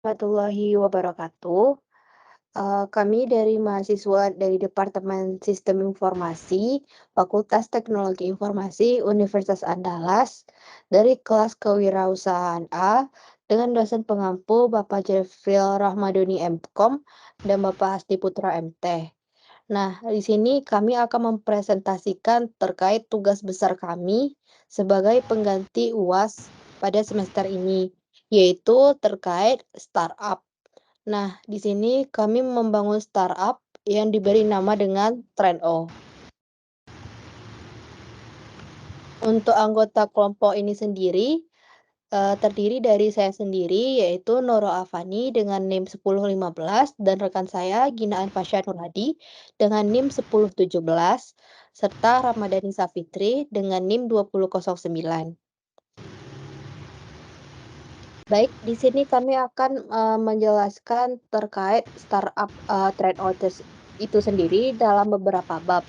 Warahmatullahi wabarakatuh. Kami dari mahasiswa dari Departemen Sistem Informasi, Fakultas Teknologi Informasi, Universitas Andalas, dari kelas Kewirausahaan A, dengan dosen pengampu Bapak Jefril Rahmadoni MKom dan Bapak Hasti Putra MT. Nah, di sini kami akan mempresentasikan terkait tugas besar kami sebagai pengganti UAS pada semester ini, yaitu terkait startup. Nah, di sini kami membangun startup yang diberi nama dengan Trend-O. Untuk anggota kelompok ini sendiri, terdiri dari saya sendiri, yaitu Noro Afani dengan NIM 1015 dan rekan saya Gina Anfasya Nurhadi dengan NIM 1017, serta Ramadhani Safitri dengan NIM 2009. Baik, di sini kami akan menjelaskan terkait startup Trend-O itu sendiri dalam beberapa bab,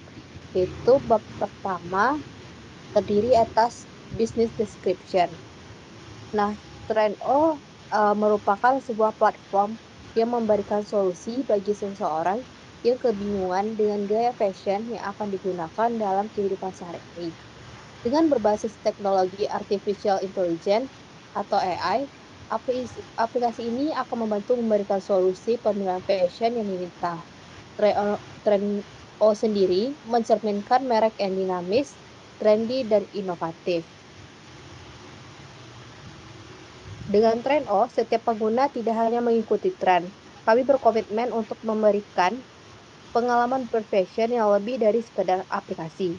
yaitu bab pertama terdiri atas business description. Nah, Trend-O merupakan sebuah platform yang memberikan solusi bagi seseorang yang kebingungan dengan gaya fashion yang akan digunakan dalam kehidupan sehari-hari. Dengan berbasis teknologi artificial intelligence atau AI, aplikasi ini akan membantu memberikan solusi pemilihan fashion yang diminta. Trend-O sendiri mencerminkan merek yang dinamis, trendy, dan inovatif. Dengan Trend-O, setiap pengguna tidak hanya mengikuti tren, kami berkomitmen untuk memberikan pengalaman berfashion yang lebih dari sekedar aplikasi,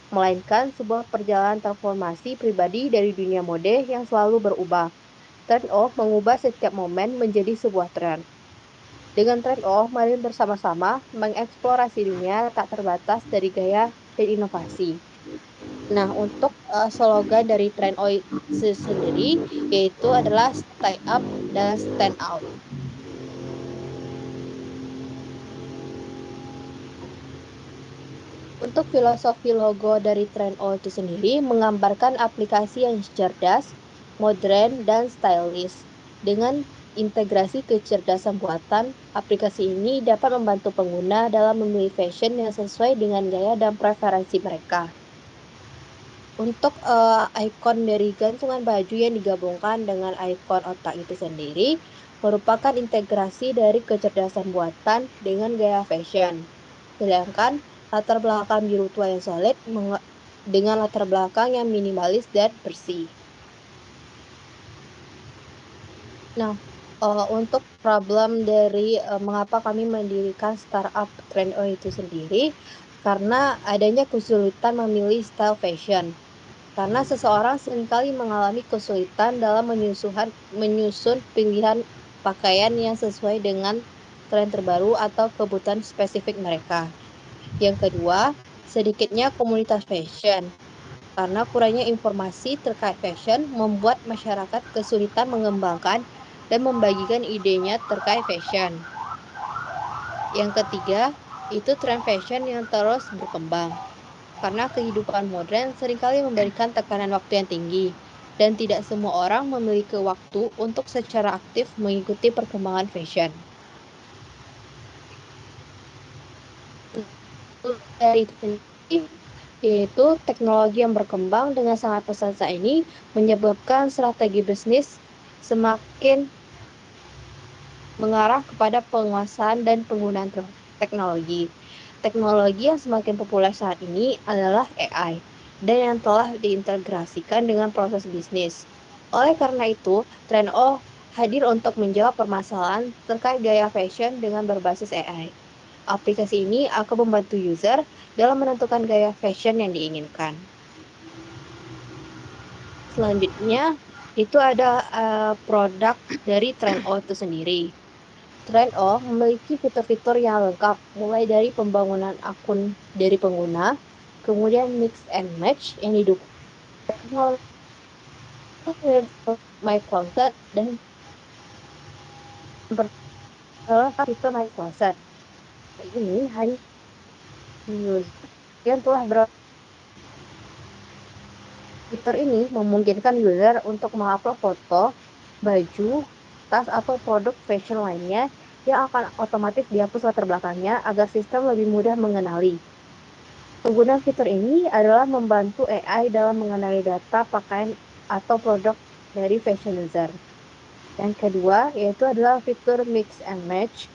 melainkan sebuah perjalanan transformasi pribadi dari dunia mode yang selalu berubah. Trend-O mengubah setiap momen menjadi sebuah tren. Dengan Trend-O, mari bersama-sama mengeksplorasi dunia tak terbatas dari gaya dan inovasi. Nah, untuk slogan dari Trend-O sendiri yaitu adalah "Stay Up dan Stand Out". Untuk filosofi logo dari Trend-O itu sendiri menggambarkan aplikasi yang cerdas, modern, dan stylish. Dengan integrasi kecerdasan buatan, aplikasi ini dapat membantu pengguna dalam memilih fashion yang sesuai dengan gaya dan preferensi mereka. Untuk ikon dari gantungan baju yang digabungkan dengan ikon otak itu sendiri merupakan integrasi dari kecerdasan buatan dengan gaya fashion. Sedangkan latar belakang biru tua yang solid dengan latar belakang yang minimalis dan bersih. Nah, untuk problem dari mengapa kami mendirikan startup Trend-O itu sendiri, karena adanya kesulitan memilih style fashion. Karena seseorang seringkali mengalami kesulitan dalam menyusun pilihan pakaian yang sesuai dengan tren terbaru atau kebutuhan spesifik mereka. Yang kedua, sedikitnya komunitas fashion. Karena kurangnya informasi terkait fashion membuat masyarakat kesulitan mengembangkan dan membagikan idenya terkait fashion. Yang ketiga, itu tren fashion yang terus berkembang. Karena kehidupan modern seringkali memberikan tekanan waktu yang tinggi, dan tidak semua orang memiliki waktu untuk secara aktif mengikuti perkembangan fashion. Dari itu sendiri, yaitu teknologi yang berkembang dengan sangat pesat saat ini menyebabkan strategi bisnis semakin mengarah kepada penguasaan dan penggunaan teknologi. Teknologi yang semakin populer saat ini adalah AI, dan yang telah diintegrasikan dengan proses bisnis. Oleh karena itu, Trend-O hadir untuk menjawab permasalahan terkait gaya fashion dengan berbasis AI. Aplikasi ini akan membantu user dalam menentukan gaya fashion yang diinginkan. Selanjutnya, itu ada produk dari Trend-O itu sendiri. Trend-O memiliki fitur-fitur yang lengkap, mulai dari pembangunan akun dari pengguna, kemudian mix and match yang didukung teknologi My Closet dan fitur My Closet. Ini hanya yang telah fitur ini memungkinkan user untuk mengupload foto, baju, tas atau produk fashion lainnya yang akan otomatis dihapus latar belakangnya agar sistem lebih mudah mengenali. Pengguna fitur ini adalah membantu AI dalam mengenali data pakaian atau produk dari fashion user. Yang kedua, yaitu adalah fitur mix and match.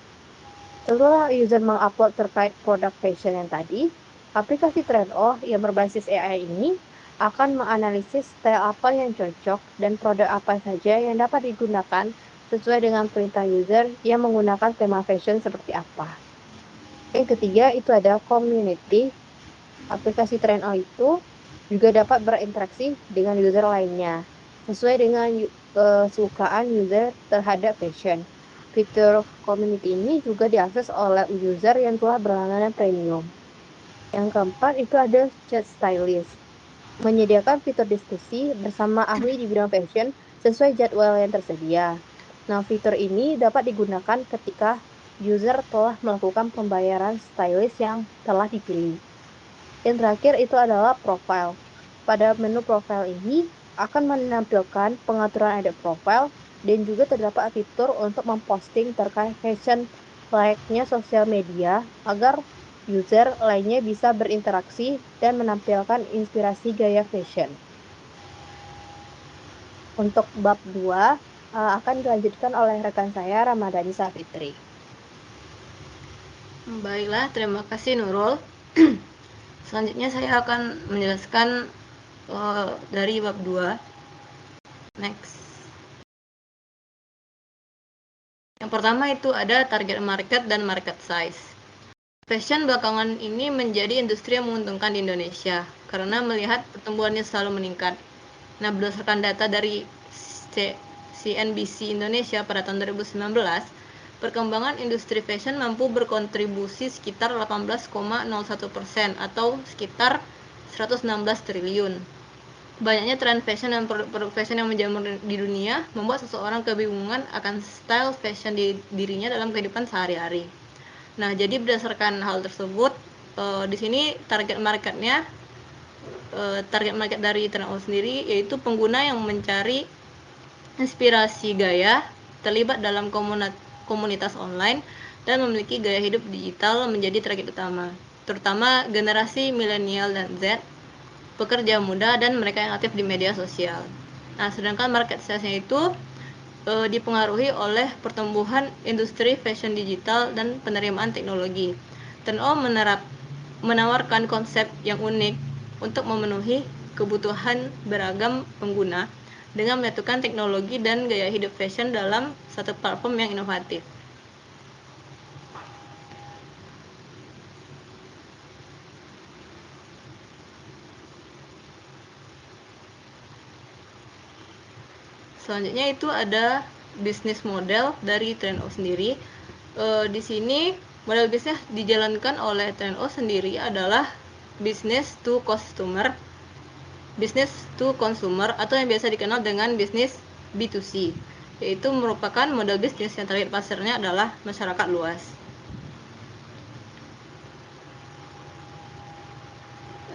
Setelah user mengupload terkait produk fashion yang tadi, aplikasi Trend-O yang berbasis AI ini akan menganalisis style apa yang cocok dan produk apa saja yang dapat digunakan sesuai dengan perintah user yang menggunakan tema fashion seperti apa. Yang ketiga itu ada community. Aplikasi Trend-O itu juga dapat berinteraksi dengan user lainnya sesuai dengan kesukaan user terhadap fashion. Fitur community ini juga diakses oleh user yang telah berlangganan premium. Yang keempat itu ada chat stylist, menyediakan fitur diskusi bersama ahli di bidang fashion sesuai jadwal yang tersedia. Nah, fitur ini dapat digunakan ketika user telah melakukan pembayaran stylist yang telah dipilih. Yang terakhir itu adalah profile. Pada menu profile ini akan menampilkan pengaturan edit profile dan juga terdapat fitur untuk memposting terkait fashion layaknya sosial media agar user lainnya bisa berinteraksi dan menampilkan inspirasi gaya fashion. Untuk bab 2 akan dilanjutkan oleh rekan saya Ramadhani Safitri. Baiklah, terima kasih Nurul. Selanjutnya saya akan menjelaskan dari bab 2. Next. Yang pertama itu ada target market dan market size. Fashion belakangan ini menjadi industri yang menguntungkan di Indonesia karena melihat pertumbuhannya selalu meningkat. Nah, berdasarkan data dari CNBC Indonesia pada tahun 2019, perkembangan industri fashion mampu berkontribusi sekitar 18,01% atau sekitar 116 triliun. Banyaknya tren fashion dan produk fashion yang menjamur di dunia membuat seseorang kebingungan akan style fashion di dirinya dalam kehidupan sehari-hari. Nah, jadi berdasarkan hal tersebut, di sini target market dari Trend-O sendiri yaitu pengguna yang mencari inspirasi gaya, terlibat dalam komunitas online, dan memiliki gaya hidup digital menjadi target utama, terutama generasi milenial dan Z, pekerja muda, dan mereka yang aktif di media sosial. Nah, sedangkan market size-nya itu dipengaruhi oleh pertumbuhan industri fashion digital dan penerimaan teknologi. Trend-O menawarkan konsep yang unik untuk memenuhi kebutuhan beragam pengguna dengan menyatukan teknologi dan gaya hidup fashion dalam satu platform yang inovatif. Selanjutnya itu ada bisnis model dari Trend-O sendiri. Di sini model bisnis dijalankan oleh Trend-O sendiri adalah business to consumer atau yang biasa dikenal dengan bisnis B2C, yaitu merupakan model bisnis yang target pasarnya adalah masyarakat luas.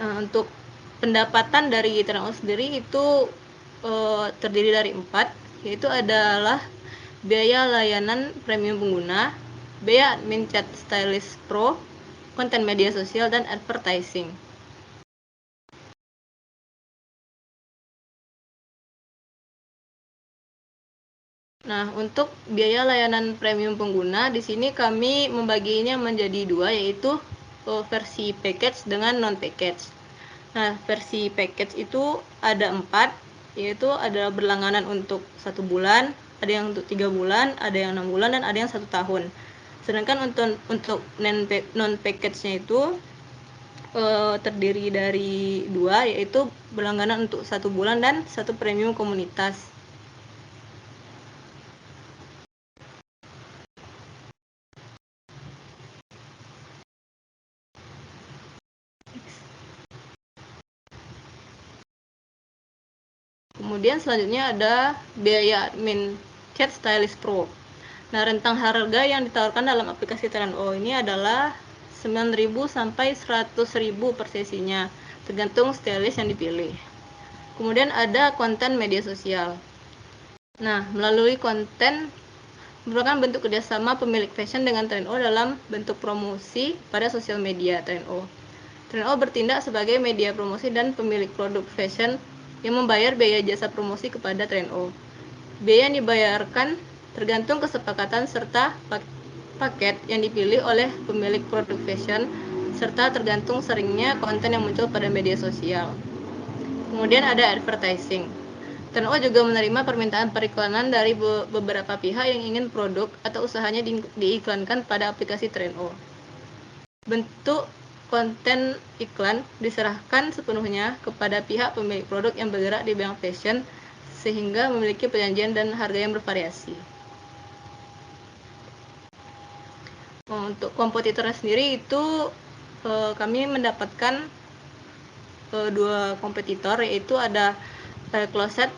Untuk pendapatan dari Trend-O sendiri itu terdiri dari 4, yaitu adalah biaya layanan premium pengguna, biaya admin chat stylist pro, konten media sosial, dan advertising. Nah, untuk biaya layanan premium pengguna, di sini kami membaginya menjadi 2, yaitu versi package dengan non-package. Nah, versi package itu ada 4, yaitu ada berlangganan untuk 1 bulan, ada yang untuk 3 bulan, ada yang 6 bulan, dan ada yang 1 tahun. Sedangkan untuk non-package-nya itu terdiri dari 2, yaitu berlangganan untuk 1 bulan dan 1 premium komunitas. Kemudian selanjutnya ada biaya admin Chat Stylist Pro. Nah, rentang harga yang ditawarkan dalam aplikasi Trend-O ini adalah 9.000 sampai 100.000 per sesinya, tergantung stylist yang dipilih. Kemudian ada konten media sosial. Nah, melalui konten merupakan bentuk kerjasama pemilik fashion dengan Trend-O dalam bentuk promosi pada sosial media Trend-O. Trend-O bertindak sebagai media promosi dan pemilik produk fashion yang membayar biaya jasa promosi kepada Trend-O. Biaya yang dibayarkan tergantung kesepakatan serta paket yang dipilih oleh pemilik produk fashion, serta tergantung seringnya konten yang muncul pada media sosial. Kemudian ada advertising. Trend-O juga menerima permintaan periklanan dari beberapa pihak yang ingin produk atau usahanya diiklankan pada aplikasi Trend-O. Bentuk konten iklan diserahkan sepenuhnya kepada pihak pemilik produk yang bergerak di bidang fashion, sehingga memiliki perjanjian dan harga yang bervariasi. Untuk kompetitornya sendiri itu kami mendapatkan dua kompetitor, yaitu ada Closet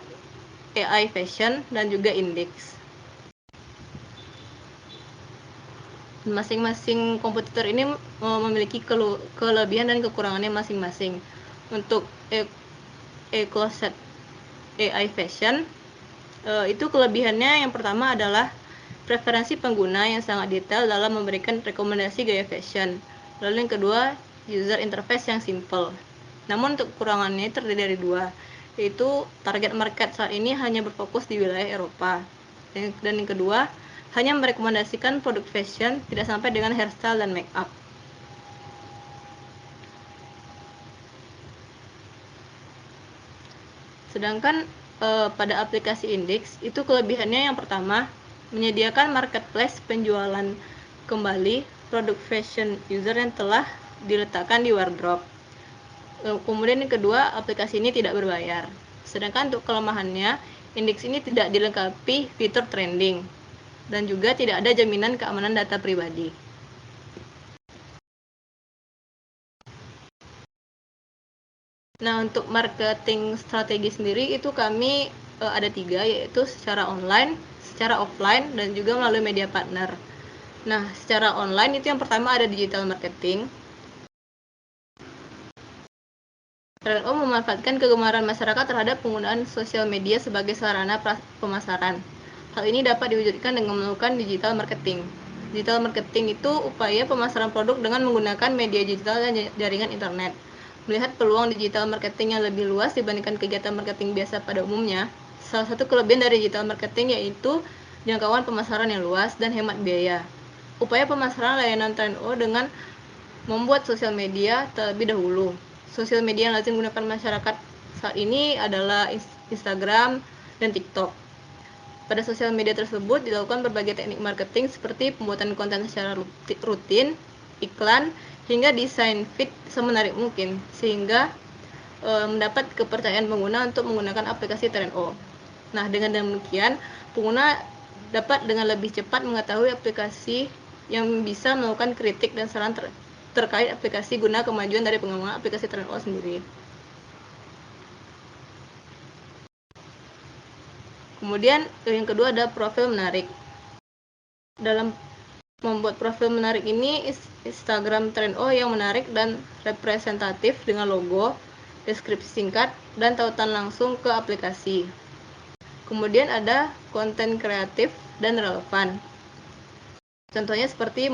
AI Fashion dan juga Index. Masing-masing kompetitor ini memiliki kelebihan dan kekurangannya masing-masing. Untuk Closet AI Fashion itu kelebihannya yang pertama adalah preferensi pengguna yang sangat detail dalam memberikan rekomendasi gaya fashion. Lalu yang kedua, user interface yang simple. Namun untuk kekurangannya terdiri dari dua, yaitu target market saat ini hanya berfokus di wilayah Eropa. Dan yang kedua, hanya merekomendasikan produk fashion, tidak sampai dengan hairstyle dan make up. Sedangkan pada aplikasi Index itu kelebihannya yang pertama, menyediakan marketplace penjualan kembali produk fashion user yang telah diletakkan di wardrobe. Kemudian yang kedua, aplikasi ini tidak berbayar. Sedangkan untuk kelemahannya, Index ini tidak dilengkapi fitur trending dan juga tidak ada jaminan keamanan data pribadi. Nah, untuk marketing strategi sendiri itu kami ada 3, yaitu secara online, secara offline, dan juga melalui media partner. Nah, secara online itu yang pertama ada digital marketing. Trend-O memanfaatkan kegemaran masyarakat terhadap penggunaan sosial media sebagai sarana pemasaran. Hal ini dapat diwujudkan dengan melakukan digital marketing. Digital marketing itu upaya pemasaran produk dengan menggunakan media digital dan jaringan internet. Melihat peluang digital marketing yang lebih luas dibandingkan kegiatan marketing biasa pada umumnya, salah satu kelebihan dari digital marketing yaitu jangkauan pemasaran yang luas dan hemat biaya. Upaya pemasaran layanan Trend-O dengan membuat sosial media terlebih dahulu. Sosial media yang lazim digunakan masyarakat saat ini adalah Instagram dan TikTok. Pada sosial media tersebut dilakukan berbagai teknik marketing seperti pembuatan konten secara rutin, iklan, hingga desain feed semenarik mungkin, sehingga mendapat kepercayaan pengguna untuk menggunakan aplikasi Trend-O. Nah, dengan demikian, pengguna dapat dengan lebih cepat mengetahui aplikasi yang bisa melakukan kritik dan saran terkait aplikasi guna kemajuan dari pengembangan aplikasi Trend-O sendiri. Kemudian yang kedua ada profil menarik. Dalam membuat profil menarik ini, Instagram Trend-O yang menarik dan representatif dengan logo, deskripsi singkat, dan tautan langsung ke aplikasi. Kemudian ada konten kreatif dan relevan. Contohnya seperti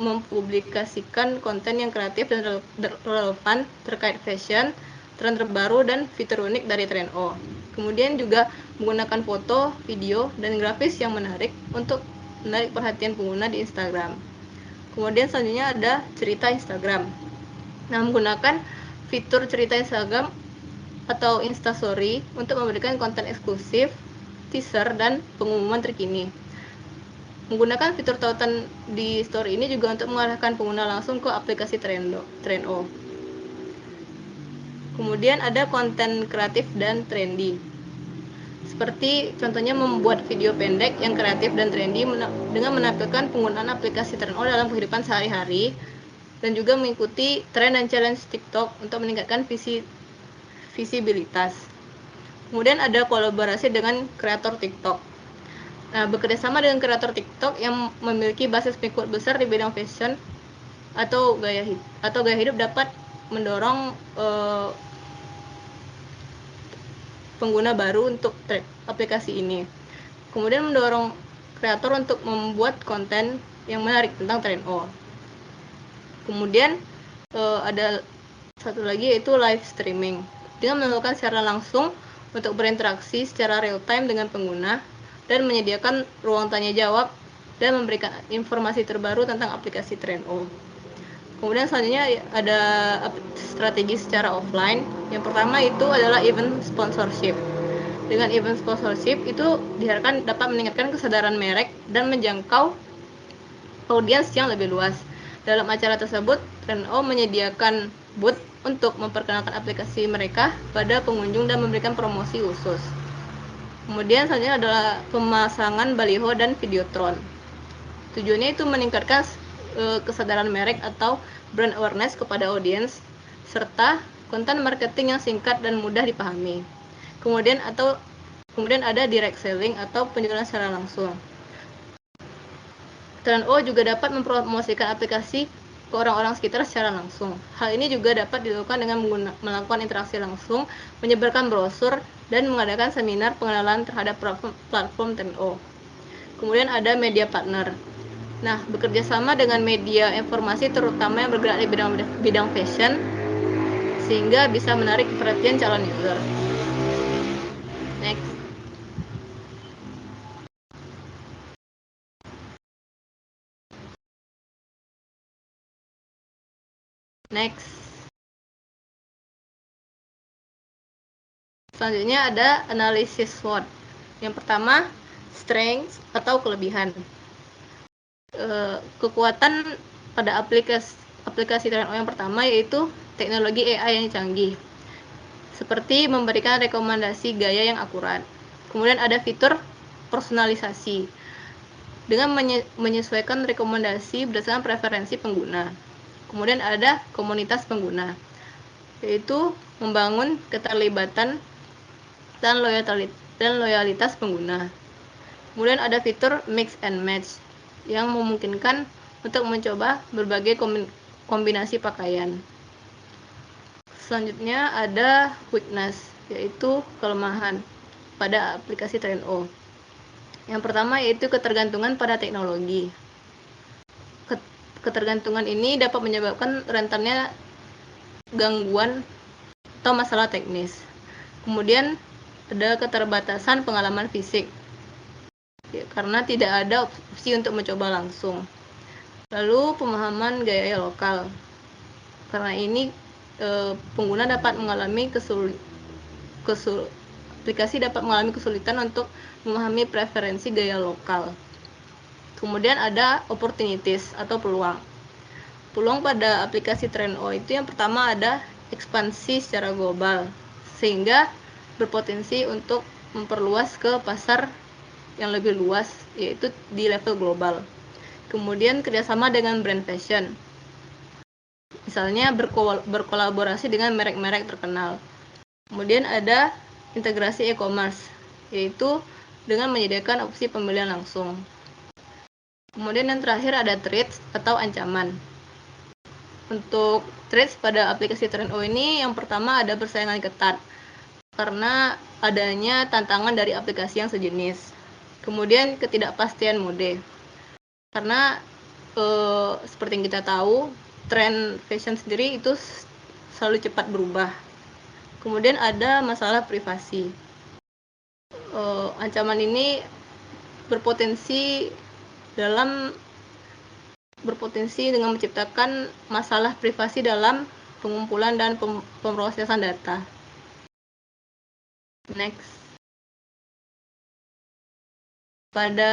mempublikasikan konten yang kreatif dan relevan terkait fashion, tren terbaru, dan fitur unik dari Trend-O. Kemudian juga menggunakan foto, video, dan grafis yang menarik untuk menarik perhatian pengguna di Instagram. Kemudian selanjutnya ada cerita Instagram. Nah, menggunakan fitur cerita Instagram atau Instastory untuk memberikan konten eksklusif, teaser, dan pengumuman terkini. Menggunakan fitur tautan di story ini juga untuk mengarahkan pengguna langsung ke aplikasi Trend-O. Kemudian ada konten kreatif dan trendy. Seperti contohnya membuat video pendek yang kreatif dan trendy dengan menampilkan penggunaan aplikasi Trend-O dalam kehidupan sehari-hari, dan juga mengikuti tren dan challenge TikTok untuk meningkatkan visibilitas. Kemudian ada kolaborasi dengan kreator TikTok. Nah, bekerjasama dengan kreator TikTok yang memiliki basis pengikut besar di bidang fashion atau gaya hidup dapat mendorong pengguna baru untuk aplikasi ini. Kemudian mendorong kreator untuk membuat konten yang menarik tentang Trend.o. Kemudian ada satu lagi yaitu live streaming. Dengan melakukan secara langsung untuk berinteraksi secara real time dengan pengguna dan menyediakan ruang tanya jawab dan memberikan informasi terbaru tentang aplikasi Trend.o. Kemudian selanjutnya ada strategi secara offline. Yang pertama itu adalah event sponsorship. Dengan event sponsorship itu diharapkan dapat meningkatkan kesadaran merek dan menjangkau audiens yang lebih luas. Dalam acara tersebut, Trend.o menyediakan booth untuk memperkenalkan aplikasi mereka pada pengunjung dan memberikan promosi khusus. Kemudian selanjutnya adalah pemasangan baliho dan videotron. Tujuannya itu meningkatkan kesadaran merek atau brand awareness kepada audiens serta konten marketing yang singkat dan mudah dipahami. Kemudian ada direct selling atau penjualan secara langsung. Trend.o juga dapat mempromosikan aplikasi ke orang-orang sekitar secara langsung. Hal ini juga dapat dilakukan dengan melakukan interaksi langsung, menyebarkan brosur, dan mengadakan seminar pengenalan terhadap platform Trend.o. Kemudian ada media partner. Nah, bekerja sama dengan media informasi terutama yang bergerak di bidang fashion sehingga bisa menarik perhatian calon user. Next. Selanjutnya ada analisis SWOT. Yang pertama, strength atau kelebihan. Kekuatan pada aplikasi Trend.o yang pertama yaitu teknologi AI yang canggih, seperti memberikan rekomendasi gaya yang akurat. Kemudian ada fitur personalisasi dengan menyesuaikan rekomendasi berdasarkan preferensi pengguna. Kemudian ada komunitas pengguna, yaitu membangun keterlibatan dan loyalitas pengguna. Kemudian ada fitur mix and match yang memungkinkan untuk mencoba berbagai kombinasi pakaian. Selanjutnya ada weakness, yaitu kelemahan pada aplikasi Trend.o. Yang pertama yaitu ketergantungan pada teknologi. Ketergantungan ini dapat menyebabkan rentannya gangguan atau masalah teknis. Kemudian ada keterbatasan pengalaman fisik, karena tidak ada opsi untuk mencoba langsung. Lalu pemahaman gaya lokal. Karena ini pengguna dapat mengalami aplikasi dapat mengalami kesulitan untuk memahami preferensi gaya lokal. Kemudian ada opportunities atau peluang. Peluang pada aplikasi Trend.o itu yang pertama ada ekspansi secara global, sehingga berpotensi untuk memperluas ke pasar yang lebih luas, yaitu di level global. Kemudian kerjasama dengan brand fashion, misalnya berkolaborasi dengan merek-merek terkenal. Kemudian ada integrasi e-commerce, yaitu dengan menyediakan opsi pembelian langsung. Kemudian yang terakhir ada threats atau ancaman. Untuk threats pada aplikasi Trend.o ini yang pertama ada persaingan ketat karena adanya tantangan dari aplikasi yang sejenis. Kemudian ketidakpastian mode, karena seperti yang kita tahu tren fashion sendiri itu selalu cepat berubah. Kemudian ada masalah privasi. Ancaman ini berpotensi dengan menciptakan masalah privasi dalam pengumpulan dan pemrosesan data. Next. Pada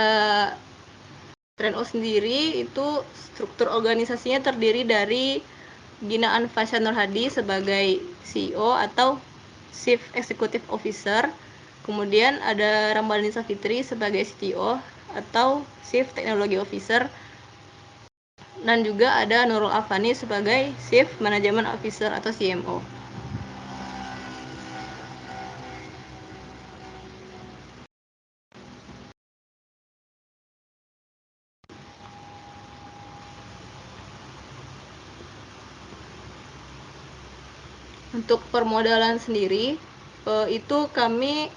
Trend.o sendiri itu struktur organisasinya terdiri dari Ginaan Fasya Nur Hadi sebagai CEO atau Chief Executive Officer, kemudian ada Ramadhani Safitri sebagai CTO atau Chief Technology Officer, dan juga ada Nurul Afani sebagai Chief Management Officer atau CMO. Untuk permodalan sendiri itu kami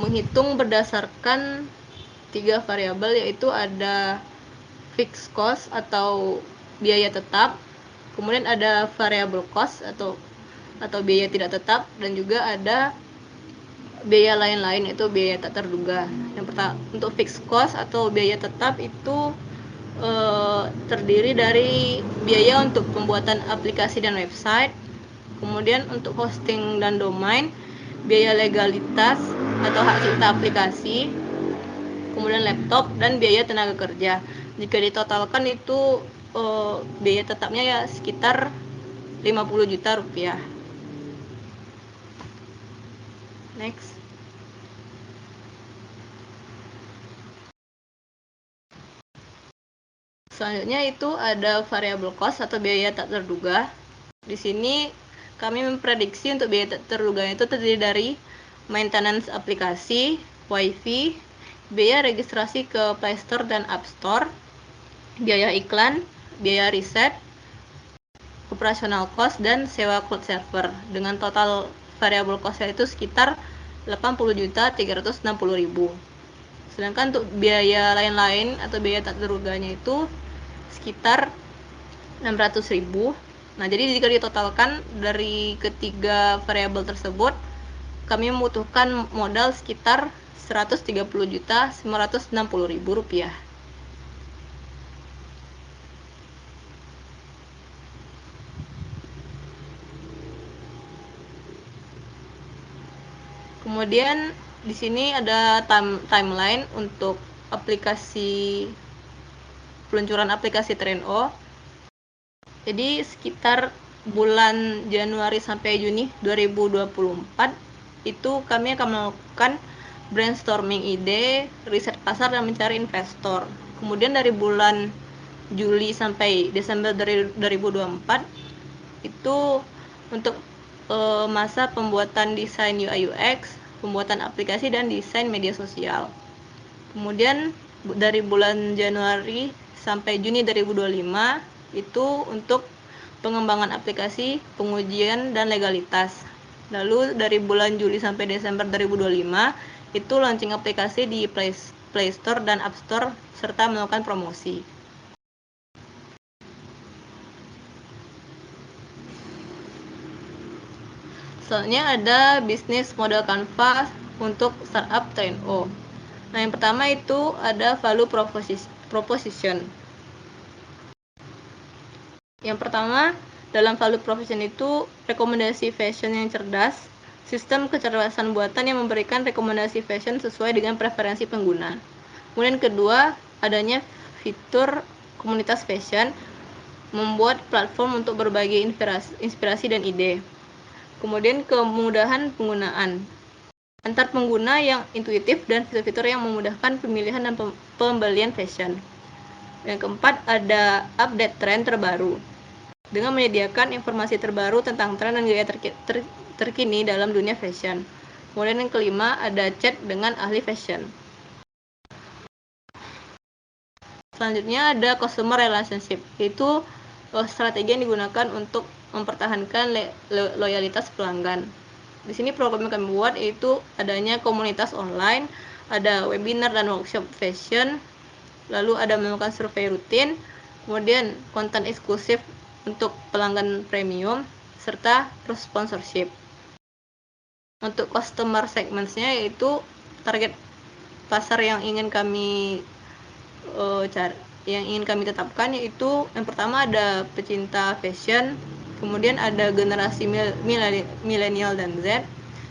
menghitung berdasarkan 3 variabel, yaitu ada fixed cost atau biaya tetap, kemudian ada variable cost atau biaya tidak tetap, dan juga ada biaya lain-lain, yaitu biaya tak terduga. Yang pertama, untuk fixed cost atau biaya tetap itu terdiri dari biaya untuk pembuatan aplikasi dan website, kemudian untuk hosting dan domain, biaya legalitas atau hak cipta aplikasi, kemudian laptop, dan biaya tenaga kerja. Jika ditotalkan itu biaya tetapnya ya sekitar 50 juta rupiah. Next. Selanjutnya itu ada variable cost atau biaya tak terduga. Di sini kami memprediksi untuk biaya tak terduga itu terdiri dari maintenance aplikasi, wifi, biaya registrasi ke Play Store dan App Store, biaya iklan, biaya riset, operational cost, dan sewa cloud server. Dengan total variable cost-nya itu sekitar 80.360.000. Sedangkan untuk biaya lain-lain atau biaya tak terduganya itu sekitar 600.000. Nah, jadi jika ditotalkan dari ketiga variabel tersebut, kami membutuhkan modal sekitar 130.960.000 rupiah. Kemudian di sini ada timeline untuk peluncuran aplikasi Trendo. Jadi sekitar bulan Januari sampai Juni 2024 itu kami akan melakukan brainstorming ide, riset pasar, dan mencari investor. Kemudian dari bulan Juli sampai Desember 2024 itu untuk masa pembuatan desain UI UX, pembuatan aplikasi, dan desain media sosial. Kemudian dari bulan Januari sampai Juni 2025 itu untuk pengembangan aplikasi, pengujian, dan legalitas. Lalu dari bulan Juli sampai Desember 2025 itu launching aplikasi di Play Store dan App Store serta melakukan promosi. Selanjutnya ada bisnis model Canva untuk startup Trendo. Nah, yang pertama itu ada value proposition. Yang pertama, dalam value proposition itu rekomendasi fashion yang cerdas, sistem kecerdasan buatan yang memberikan rekomendasi fashion sesuai dengan preferensi pengguna. Kemudian kedua, adanya fitur komunitas fashion, membuat platform untuk berbagi inspirasi dan ide. Kemudian kemudahan penggunaan, antar pengguna yang intuitif dan fitur-fitur yang memudahkan pemilihan dan pembelian fashion. Yang keempat, ada update tren terbaru dengan menyediakan informasi terbaru tentang tren dan gaya terkini dalam dunia fashion. Kemudian yang kelima, ada chat dengan ahli fashion. Selanjutnya ada customer relationship, yaitu strategi yang digunakan untuk mempertahankan loyalitas pelanggan. Di sini program yang kami buat yaitu adanya komunitas online, ada webinar dan workshop fashion, lalu ada melakukan survei rutin, kemudian konten eksklusif untuk pelanggan premium, serta sponsorship. Untuk customer segments-nya yaitu target pasar yang ingin kami tetapkan, yaitu yang pertama ada pecinta fashion, kemudian ada generasi milenial dan Z,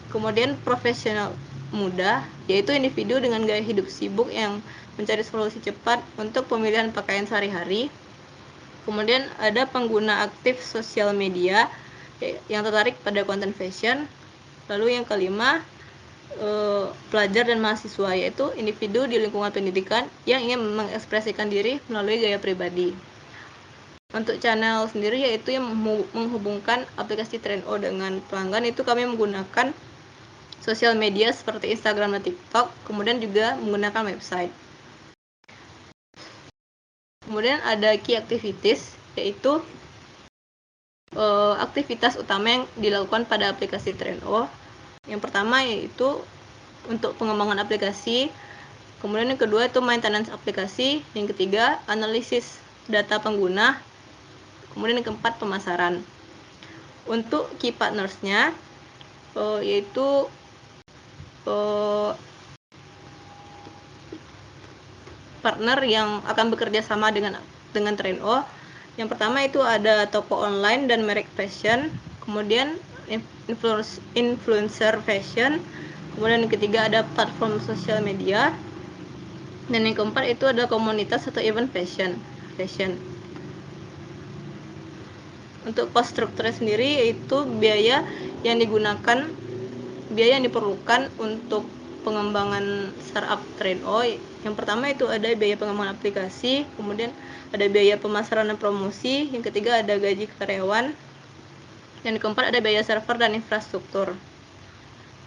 kemudian profesional muda, yaitu individu dengan gaya hidup sibuk yang mencari solusi cepat untuk pemilihan pakaian sehari-hari. Kemudian ada pengguna aktif sosial media yang tertarik pada konten fashion. Lalu yang kelima, pelajar dan mahasiswa, yaitu individu di lingkungan pendidikan yang ingin mengekspresikan diri melalui gaya pribadi. Untuk channel sendiri yaitu yang menghubungkan aplikasi Trendo dengan pelanggan, itu kami menggunakan sosial media seperti Instagram dan TikTok, kemudian juga menggunakan website. Kemudian ada key activities, yaitu aktivitas utama yang dilakukan pada aplikasi Trendo. Yang pertama yaitu untuk pengembangan aplikasi. Kemudian yang kedua itu maintenance aplikasi. Yang ketiga analisis data pengguna. Kemudian yang keempat pemasaran. Untuk key partnersnya yaitu partner yang akan bekerja sama dengan Trend.o. Yang pertama itu ada toko online dan merek fashion, kemudian influencer fashion, kemudian yang ketiga ada platform sosial media, dan yang keempat itu ada komunitas atau event fashion. Untuk cost structure sendiri yaitu biaya yang diperlukan untuk pengembangan startup Trend.o. Yang pertama itu ada biaya pengembangan aplikasi, kemudian ada biaya pemasaran dan promosi, yang ketiga ada gaji karyawan, yang keempat ada biaya server dan infrastruktur.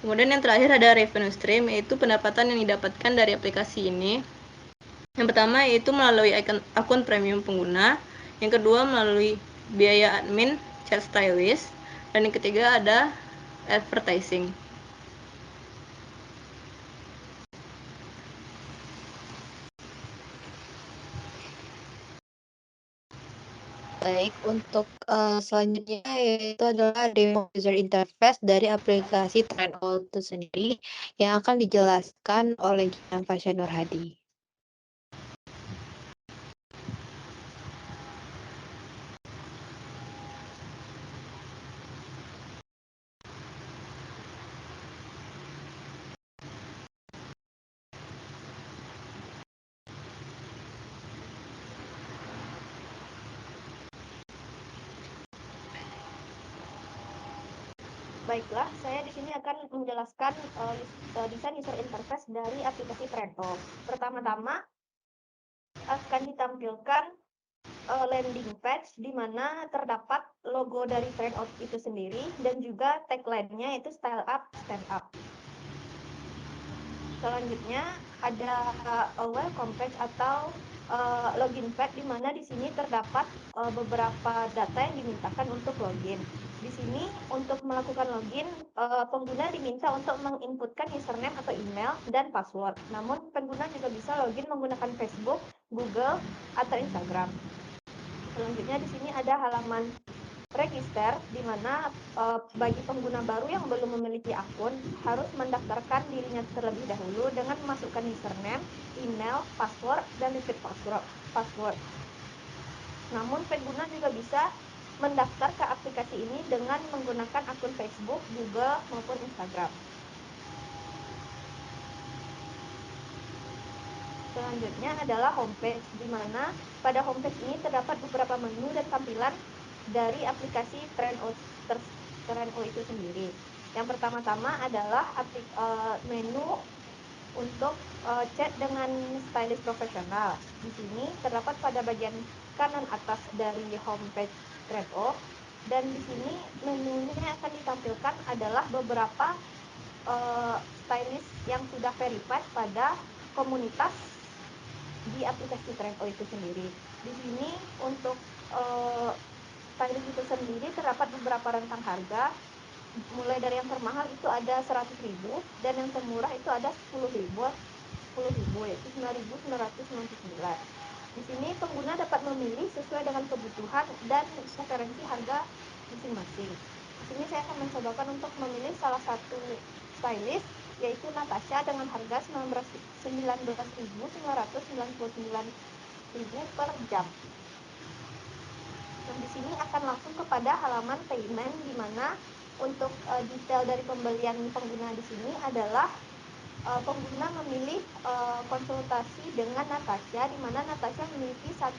Kemudian yang terakhir ada revenue stream, yaitu pendapatan yang didapatkan dari aplikasi ini. Yang pertama yaitu melalui akun premium pengguna, yang kedua melalui biaya admin, chat stylist, dan yang ketiga ada advertising. Baik, untuk selanjutnya yaitu adalah demo user interface dari aplikasi Trend.o itu sendiri yang akan dijelaskan oleh Gina Fasya Nurhadi. Baiklah, saya di sini akan menjelaskan desain user interface dari aplikasi Trend.o. Pertama-tama akan ditampilkan landing page di mana terdapat logo dari Trend.o itu sendiri dan juga tagline-nya itu Style Up, Stand Up. Selanjutnya ada welcome page atau login page di mana di sini terdapat beberapa data yang dimintakan untuk login. Di sini untuk melakukan login, pengguna diminta untuk menginputkan username atau email dan password. Namun pengguna juga bisa login menggunakan Facebook, Google, atau Instagram. Selanjutnya di sini ada halaman register, di mana bagi pengguna baru yang belum memiliki akun harus mendaftarkan dirinya terlebih dahulu dengan memasukkan username, email, password, dan repeat password. Namun pengguna juga bisa mendaftar ke aplikasi ini dengan menggunakan akun Facebook, Google, maupun Instagram. Selanjutnya adalah homepage, di mana pada homepage ini terdapat beberapa menu dan tampilan dari aplikasi Trend.o itu sendiri. Yang pertama-tama adalah menu untuk chat dengan stylist profesional. Di sini terdapat pada bagian kanan atas dari homepage Trend.o, dan di sini menunya akan ditampilkan adalah beberapa stylist yang sudah verified pada komunitas di aplikasi Trend.o itu sendiri. Di sini untuk stylist itu sendiri terdapat beberapa rentang harga, mulai dari yang termahal itu ada 100.000 dan yang termurah itu ada 10.000 yaitu 9.999. Di sini pengguna dapat memilih sesuai dengan kebutuhan dan preferensi harga masing-masing. Di sini saya akan mencobakan untuk memilih salah satu stylist, yaitu Natasha, dengan harga 19.999 per jam. Nah, di sini akan langsung kepada halaman payment, di mana untuk detail dari pembelian pengguna di sini adalah pengguna memilih konsultasi dengan Natasha, di mana Natasha memiliki 1.000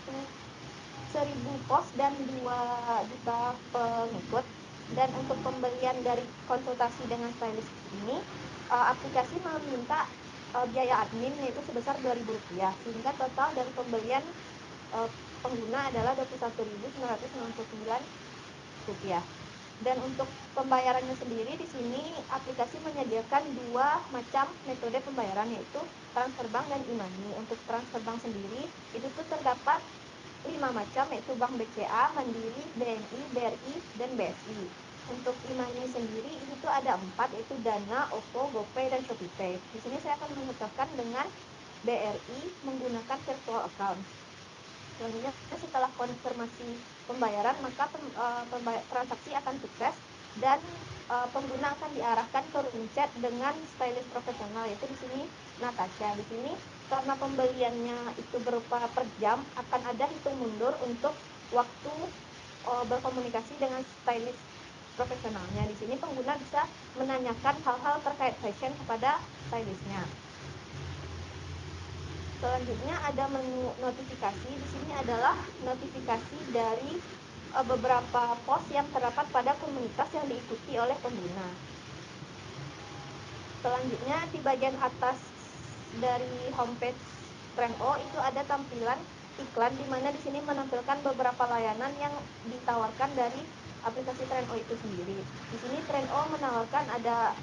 pos dan 2 juta pengikut. Dan untuk pembelian dari konsultasi dengan stylist ini, aplikasi meminta biaya admin yaitu sebesar Rp2.000, sehingga total dari pembelian pengguna adalah Rp21.999. Dan untuk pembayarannya sendiri di sini aplikasi menyediakan 2 macam metode pembayaran, yaitu transfer bank dan e-money. Untuk transfer bank sendiri itu tuh terdapat 5 macam, yaitu Bank BCA, Mandiri, BNI, BRI, dan BSI. Untuk e-money sendiri ini tuh ada 4, yaitu Dana, OVO, GoPay, dan ShopeePay. Di sini saya akan mencontohkan dengan BRI menggunakan virtual account. Selanjutnya setelah konfirmasi pembayaran, maka transaksi akan sukses dan pengguna akan diarahkan ke room chat dengan stylist profesional, yaitu di sini Natasha. Di sini karena pembeliannya itu berupa per jam, akan ada hitung mundur untuk waktu berkomunikasi dengan stylist profesionalnya. Di sini pengguna bisa menanyakan hal-hal terkait fashion kepada stylistnya. Selanjutnya ada menu notifikasi. Di sini adalah notifikasi dari beberapa post yang terdapat pada komunitas yang diikuti oleh pengguna. Selanjutnya di bagian atas dari homepage Trend.o itu ada tampilan iklan, di mana di sini menampilkan beberapa layanan yang ditawarkan dari aplikasi Trend.o itu sendiri. Di sini Trend.o menawarkan ada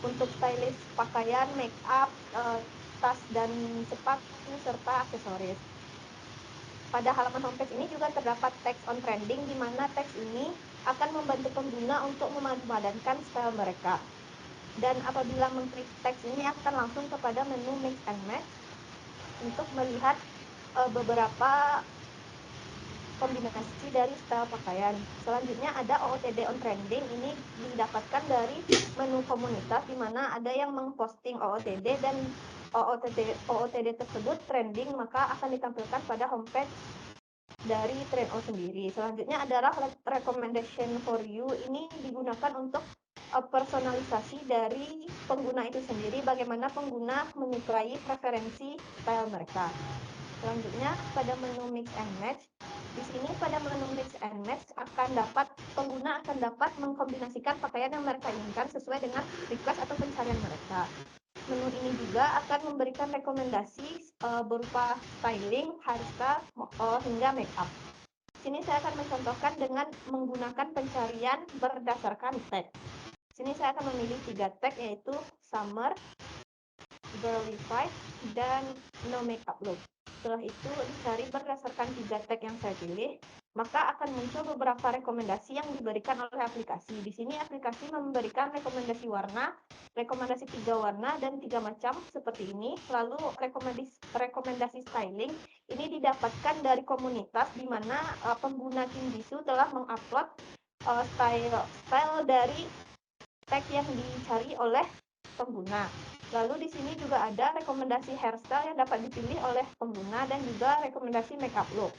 untuk stylist pakaian, make up, tas dan sepatu serta aksesoris. Pada halaman homepage ini juga terdapat text on trending, di mana teks ini akan membantu pengguna untuk memadupadankan style mereka. Dan apabila mengklik teks ini akan langsung kepada menu mix and match untuk melihat beberapa kombinasi dari style pakaian. Selanjutnya ada OOTD on trending. Ini didapatkan dari menu komunitas, di mana ada yang mengposting OOTD dan OOTD tersebut trending, maka akan ditampilkan pada homepage dari Trend.o sendiri. Selanjutnya adalah recommendation for you. Ini digunakan untuk personalisasi dari pengguna itu sendiri, bagaimana pengguna menyukai preferensi style mereka. Selanjutnya pada menu mix and match. Di sini pada menu mix and match pengguna akan dapat mengkombinasikan pakaian yang mereka inginkan sesuai dengan request atau pencarian mereka. Menu ini juga akan memberikan rekomendasi berupa styling, hairstyle, hingga make up. Di sini saya akan mencontohkan dengan menggunakan pencarian berdasarkan tag. Di sini saya akan memilih 3 tag, yaitu summer, girly vibe, dan no makeup look. Setelah itu dicari berdasarkan 3 tag yang saya pilih, maka akan muncul beberapa rekomendasi yang diberikan oleh aplikasi. Di sini aplikasi memberikan rekomendasi warna, rekomendasi 3 warna dan 3 macam seperti ini. Lalu rekomendasi styling ini didapatkan dari komunitas, di mana pengguna Kim Jisoo telah mengupload style dari tag yang dicari oleh pengguna. Lalu di sini juga ada rekomendasi hairstyle yang dapat dipilih oleh pengguna dan juga rekomendasi makeup look.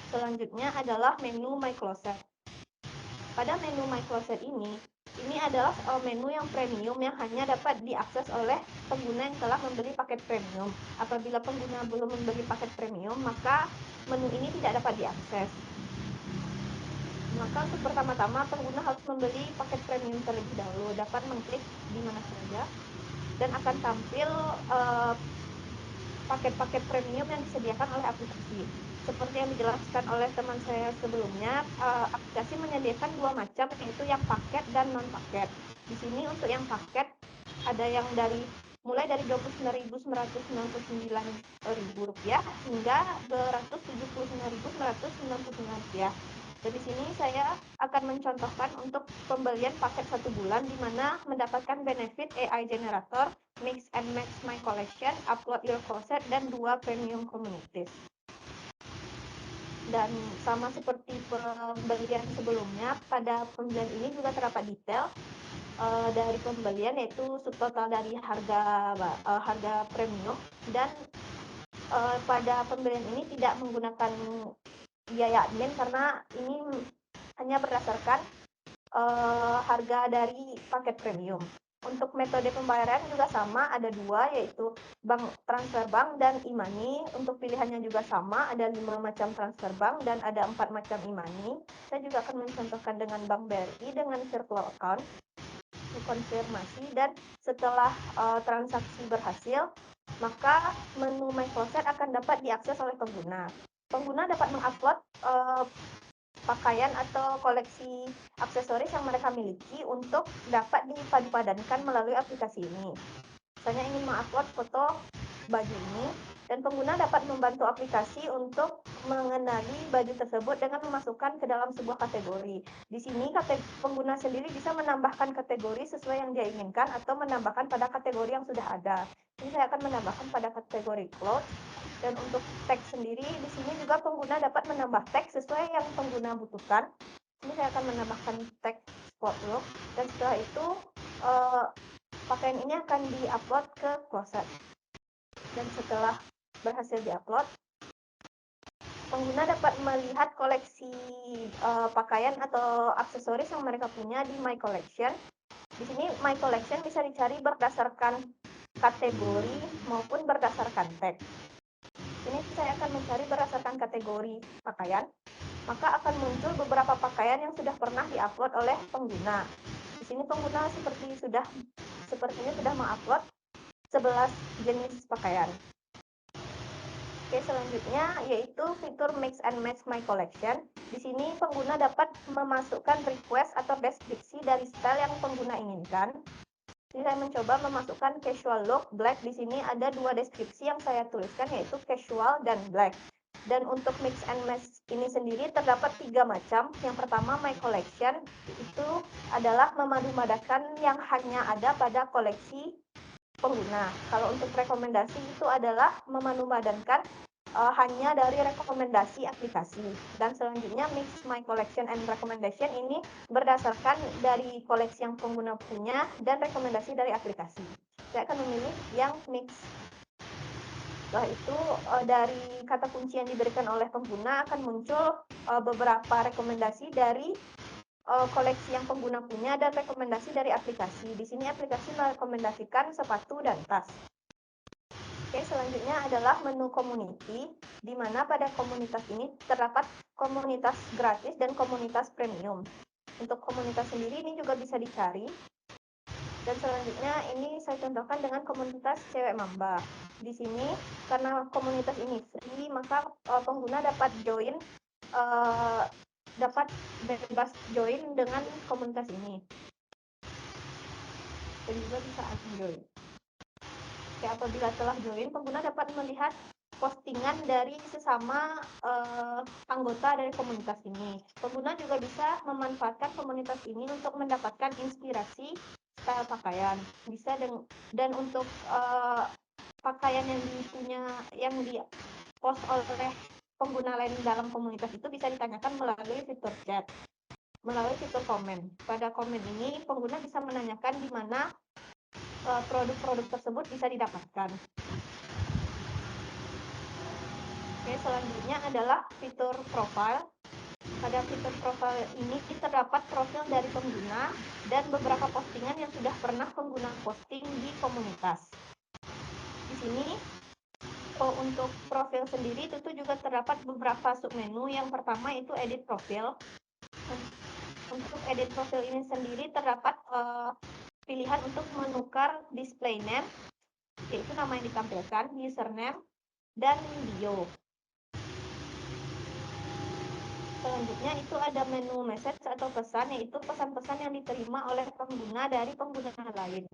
Selanjutnya adalah menu My Closet. Pada menu My Closet ini adalah menu yang premium yang hanya dapat diakses oleh pengguna yang telah membeli paket premium. Apabila pengguna belum membeli paket premium, maka menu ini tidak dapat diakses. Maka untuk pertama-tama pengguna harus membeli paket premium terlebih dahulu. Dapat mengklik di mana saja dan akan tampil paket-paket premium yang disediakan oleh aplikasi. Seperti yang dijelaskan oleh teman saya sebelumnya, aplikasi menyediakan 2 macam, yaitu yang paket dan non paket. Di sini untuk yang paket ada yang mulai dari Rp29.999 hingga Rp279.999. Dan di sini saya akan mencontohkan untuk pembelian paket 1 bulan, di mana mendapatkan benefit AI generator, mix and match my collection, upload your closet, dan 2 premium communities. Dan sama seperti pembelian sebelumnya, pada pembelian ini juga terdapat detail dari pembelian, yaitu subtotal dari harga premium, dan pada pembelian ini tidak menggunakan biaya admin karena ini hanya berdasarkan harga dari paket premium. Untuk metode pembayaran juga sama, ada 2, yaitu transfer bank dan e-money. Untuk pilihannya juga sama, ada 5 macam transfer bank dan ada 4 macam e-money. Saya juga akan mencontohkan dengan Bank BRI dengan virtual account. Konfirmasi, dan setelah transaksi berhasil, maka menu My Closet akan dapat diakses oleh pengguna. Pengguna dapat mengupload pakaian atau koleksi aksesoris yang mereka miliki untuk dapat dipadupadankan melalui aplikasi ini. Misalnya ingin mengupload foto baju ini, Dan pengguna dapat membantu aplikasi untuk mengenali baju tersebut dengan memasukkan ke dalam sebuah kategori. Di sini pengguna sendiri bisa menambahkan kategori sesuai yang dia inginkan atau menambahkan pada kategori yang sudah ada. Ini saya akan menambahkan pada kategori clothes. Dan untuk teks sendiri, di sini juga pengguna dapat menambah teks sesuai yang pengguna butuhkan. Ini saya akan menambahkan teks sport look. Dan setelah itu, pakaian ini akan diupload ke closet. Dan setelah berhasil diupload, pengguna dapat melihat koleksi pakaian atau aksesoris yang mereka punya di My Collection. Di sini My Collection bisa dicari berdasarkan kategori maupun berdasarkan tag. Ini saya akan mencari berdasarkan kategori pakaian, maka akan muncul beberapa pakaian yang sudah pernah diupload oleh pengguna. Di sini pengguna sepertinya sudah mengupload 11 jenis pakaian. Oke, selanjutnya yaitu fitur Mix and Match My Collection. Di sini pengguna dapat memasukkan request atau deskripsi dari style yang pengguna inginkan. Jadi saya mencoba memasukkan casual look black. Di sini ada 2 deskripsi yang saya tuliskan, yaitu casual dan black. Dan untuk mix and match ini sendiri terdapat 3 macam. Yang pertama, My Collection itu adalah memadu-madakan yang hanya ada pada koleksi pengguna. Kalau untuk rekomendasi itu adalah memadu-madankan hanya dari rekomendasi aplikasi. Dan selanjutnya Mix My Collection and Recommendation ini berdasarkan dari koleksi yang pengguna punya dan rekomendasi dari aplikasi. Saya akan memilih yang mix. Setelah itu dari kata kunci yang diberikan oleh pengguna akan muncul beberapa rekomendasi dari koleksi yang pengguna punya dan rekomendasi dari aplikasi. Di sini aplikasi merekomendasikan sepatu dan tas. Oke, selanjutnya adalah menu community, di mana pada komunitas ini terdapat komunitas gratis dan komunitas premium. Untuk komunitas sendiri ini juga bisa dicari. Dan selanjutnya ini saya contohkan dengan komunitas cewek mamba. Di sini karena komunitas ini free, maka pengguna dapat bebas join dengan komunitas ini. Dan juga bisa unjoin. Oke, apabila telah join, pengguna dapat melihat postingan dari sesama anggota dari komunitas ini. Pengguna juga bisa memanfaatkan komunitas ini untuk mendapatkan inspirasi style pakaian. Bisa dan untuk pakaian yang di post oleh pengguna lain dalam komunitas itu bisa ditanyakan melalui fitur chat, melalui fitur komen. Pada komen ini pengguna bisa menanyakan di mana produk-produk tersebut bisa didapatkan. Oke, selanjutnya adalah fitur profile. Pada fitur profile ini terdapat profil dari pengguna dan beberapa postingan yang sudah pernah pengguna posting di komunitas. Di sini untuk profil sendiri itu juga terdapat beberapa submenu. Yang pertama itu edit profil. Untuk edit profil ini sendiri terdapat pilihan untuk menukar display name, yaitu nama yang ditampilkan, username, dan bio. Selanjutnya itu ada menu message atau pesan, yaitu pesan-pesan yang diterima oleh pengguna dari pengguna lain.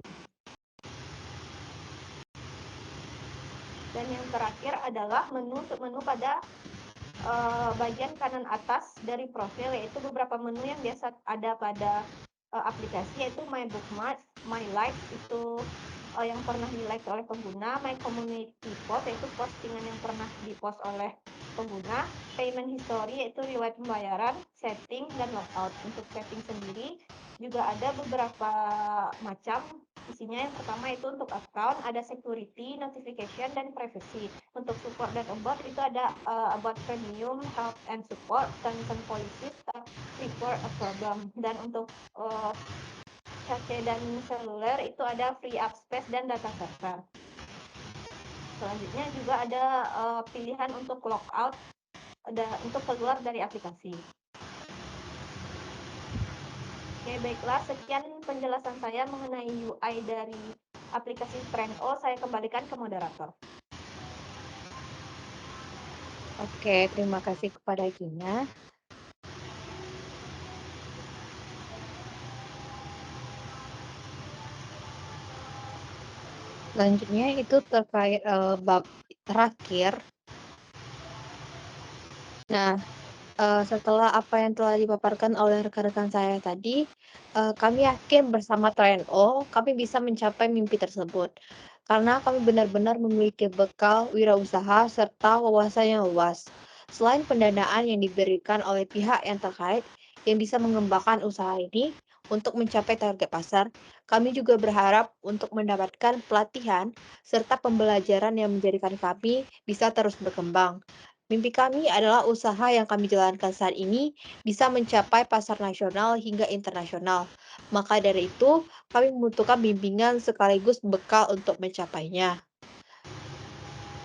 Dan yang terakhir adalah submenu pada bagian kanan atas dari profil, yaitu beberapa menu yang biasa ada pada aplikasi, yaitu My Bookmarks, My Likes, itu yang pernah di-like oleh pengguna, My Community Post, yaitu postingan yang pernah di-post oleh pengguna, Payment History, yaitu riwayat pembayaran, Setting, dan Logout. Untuk setting sendiri juga ada beberapa macam. Isinya yang pertama itu untuk account, ada security, notification, dan privacy. Untuk support dan about itu ada about premium, help and support, terms and policies, report a problem. Dan untuk PC dan seluler itu ada free up space dan data server. Selanjutnya juga ada pilihan untuk logout, untuk keluar dari aplikasi. Oke, baiklah, sekian penjelasan saya mengenai UI dari aplikasi Trend.o. Saya kembalikan ke moderator. Oke, terima kasih kepada Gina. Selanjutnya itu terkait bab terakhir, nah, setelah apa yang telah dipaparkan oleh rekan-rekan saya tadi, kami yakin bersama TRNO kami bisa mencapai mimpi tersebut. Karena kami benar-benar memiliki bekal wirausaha serta wawasan yang luas. Selain pendanaan yang diberikan oleh pihak yang terkait yang bisa mengembangkan usaha ini untuk mencapai target pasar, kami juga berharap untuk mendapatkan pelatihan serta pembelajaran yang menjadikan kami bisa terus berkembang. Mimpi kami adalah usaha yang kami jalankan saat ini bisa mencapai pasar nasional hingga internasional. Maka dari itu, kami membutuhkan bimbingan sekaligus bekal untuk mencapainya.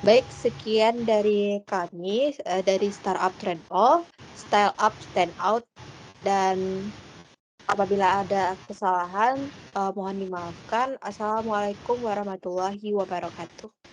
Baik, sekian dari kami, dari Startup Trend All, Style Up, Stand Out, dan apabila ada kesalahan, mohon dimaafkan. Assalamualaikum warahmatullahi wabarakatuh.